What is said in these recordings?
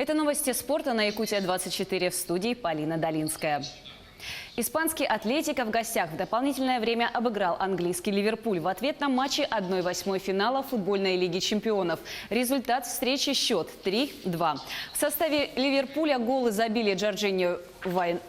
Это новости спорта на Якутия-24, в студии Полина Долинская. Испанский «Атлетико» в гостях в дополнительное время обыграл английский «Ливерпуль» в ответном матче 1/8 финала футбольной лиги чемпионов. Результат встречи – счет 3-2. В составе «Ливерпуля» голы забили Джорджиньо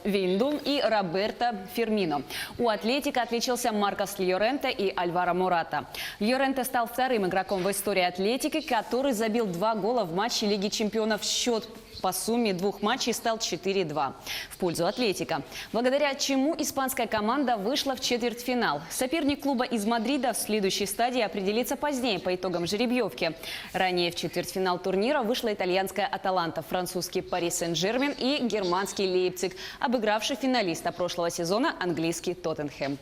Вейндум и Роберто Фирмино. У «Атлетико» отличился Маркос Льоренте и Альваро Мората. Льоренте стал вторым игроком в истории «Атлетико», который забил 2 гола в матче Лиги чемпионов. Счет по сумме 2 матчей стал 4-2 в пользу «Атлетико», благодаря чему испанская команда вышла в четвертьфинал. Соперник клуба из Мадрида в следующей стадии определится позднее по итогам жеребьевки. Ранее в четвертьфинал турнира вышла итальянская «Аталанта», французский «Пари Сен-Жермен» и германский «Лейпциг», обыгравший финалиста прошлого сезона английский «Тоттенхэм».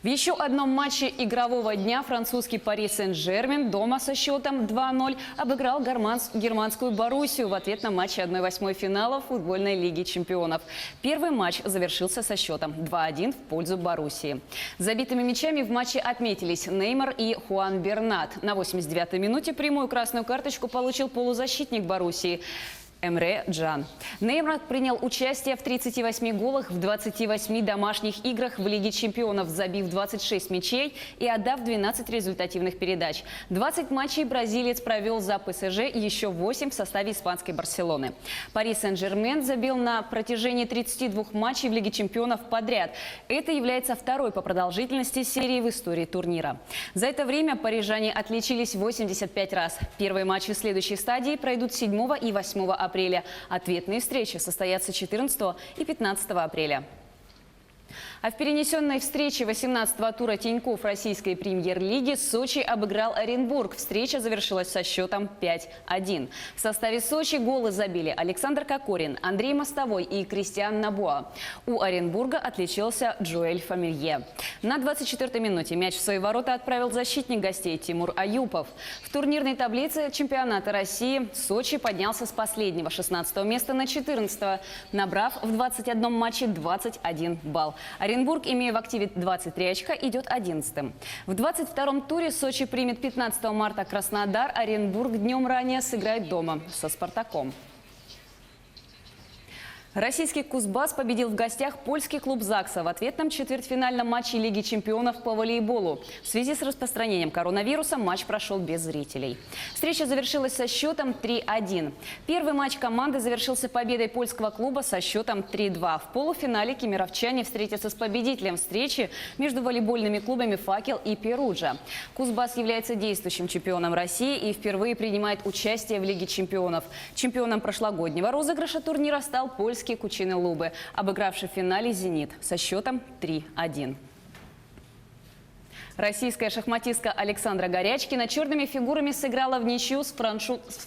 В еще одном матче игрового дня французский «Пари Сен-Жермен» дома со счетом 2-0 обыграл германскую «Боруссию» в ответном матче 1/8 финала футбольной лиги чемпионов. Первый матч завершился со счетом 2-1 в пользу «Боруссии». Забитыми мячами в матче отметились Неймар и Хуан Бернат. На 89-й минуте прямую красную карточку получил полузащитник «Боруссии» Эмре Джан. Неймар принял участие в 38 голах в 28 домашних играх в Лиге чемпионов, забив 26 мячей и отдав 12 результативных передач. 20 матчей бразилец провел за ПСЖ, еще 8 в составе испанской «Барселоны». Пари Сен-Жермен забил на протяжении 32 матчей в Лиге чемпионов подряд. Это является второй по продолжительности серии в истории турнира. За это время парижане отличились 85 раз. Первые матчи следующей стадии пройдут 7 и 8 апреля. Ответные встречи состоятся 14 и 15 апреля. А в перенесенной встрече 18-го тура Тинькофф российской премьер-лиги Сочи обыграл Оренбург. Встреча завершилась со счетом 5-1. В составе Сочи голы забили Александр Кокорин, Андрей Мостовой и Кристиан Набуа. У Оренбурга отличился Джоэль Фамилье. На 24-й минуте мяч в свои ворота отправил защитник гостей Тимур Аюпов. В турнирной таблице чемпионата России Сочи поднялся с последнего 16-го места на 14-го, набрав в 21 матче 21 балл. Оренбург, имея в активе 23 очка, идет 11-м. В 22-м туре Сочи примет 15 марта Краснодар. Оренбург днем ранее сыграет дома со «Спартаком». Российский «Кузбасс» победил в гостях польский клуб «Закса» в ответном четвертьфинальном матче Лиги чемпионов по волейболу. В связи с распространением коронавируса матч прошел без зрителей. Встреча завершилась со счетом 3-1. Первый матч команды завершился победой польского клуба со счетом 3-2. В полуфинале кемеровчане встретятся с победителем встречи между волейбольными клубами «Факел» и «Перуджа». «Кузбасс» является действующим чемпионом России и впервые принимает участие в Лиге чемпионов. Чемпионом прошлогоднего розыгрыша турнира стал польский Кучины Лубы, обыгравший в финале «Зенит» со счетом 3-1. Российская шахматистка Александра Горячкина черными фигурами сыграла в ничью с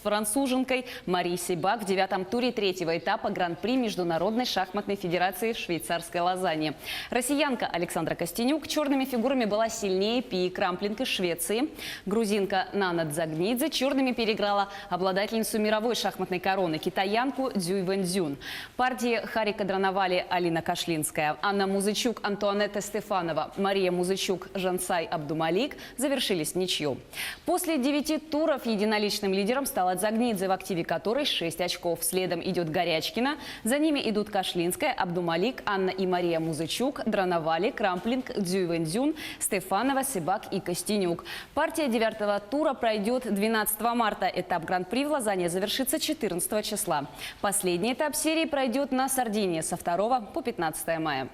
француженкой Марисой Бак в 9-м туре 3-го этапа Гран-при Международной шахматной федерации в швейцарской Лозанне. Россиянка Александра Костенюк черными фигурами была сильнее Пии Крамплинг из Швеции. Грузинка Нана Дзагнидзе черными переиграла обладательницу мировой шахматной короны китаянку Цзюй Вэньцзюн. Партии Харика Драновали, Алина Кашлинская, Анна Музычук, Антуанетта Стефанова, Мария Музычук, Жансай Абдумалик завершились в ничью. После 9 туров единоличным лидером стала Дзагнидзе, в активе которой 6 очков. Следом идет Горячкина, за ними идут Кашлинская, Абдумалик, Анна и Мария Музычук, Драновали, Крамплинг, Цзюй Вэньцзюн, Стефанова, Сибак и Костенюк. Партия 9-го тура пройдет 12 марта. Этап Гран-при в Лозанне завершится 14 числа. Последний этап серии пройдет на Сардинии со 2 по 15 мая.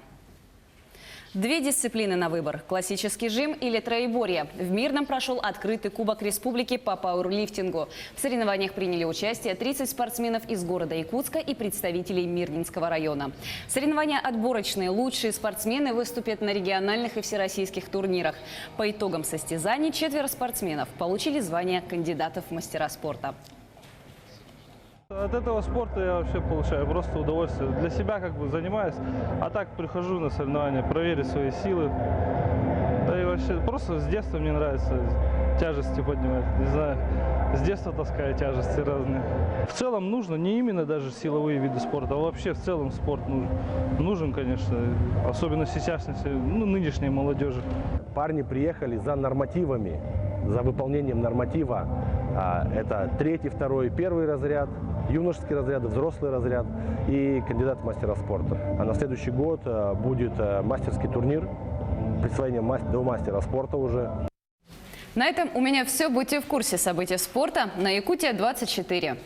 2 дисциплины на выбор – классический жим или троеборье. В Мирном прошел открытый Кубок Республики по пауэрлифтингу. В соревнованиях приняли участие 30 спортсменов из города Якутска и представителей Мирнинского района. Соревнования отборочные. Лучшие спортсмены выступят на региональных и всероссийских турнирах. По итогам состязаний 4 спортсменов получили звание кандидатов в мастера спорта. От этого спорта я вообще получаю просто удовольствие. Для себя как бы занимаюсь, а так прихожу на соревнования, проверить свои силы. Да и вообще просто с детства мне нравится тяжести поднимать. Не знаю, с детства таскаю тяжести разные. В целом нужно не именно даже силовые виды спорта, а вообще в целом спорт нужен, конечно, особенно сейчас, нынешней молодежи. Парни приехали за нормативами, за выполнением норматива. Это 3-й, 2-й, 1-й разряд. юношеские разряды, взрослый разряд и кандидат в мастера спорта. А на следующий год будет мастерский турнир, присвоение до мастера спорта уже. На этом у меня все. Будьте в курсе событий спорта на Якутия 24.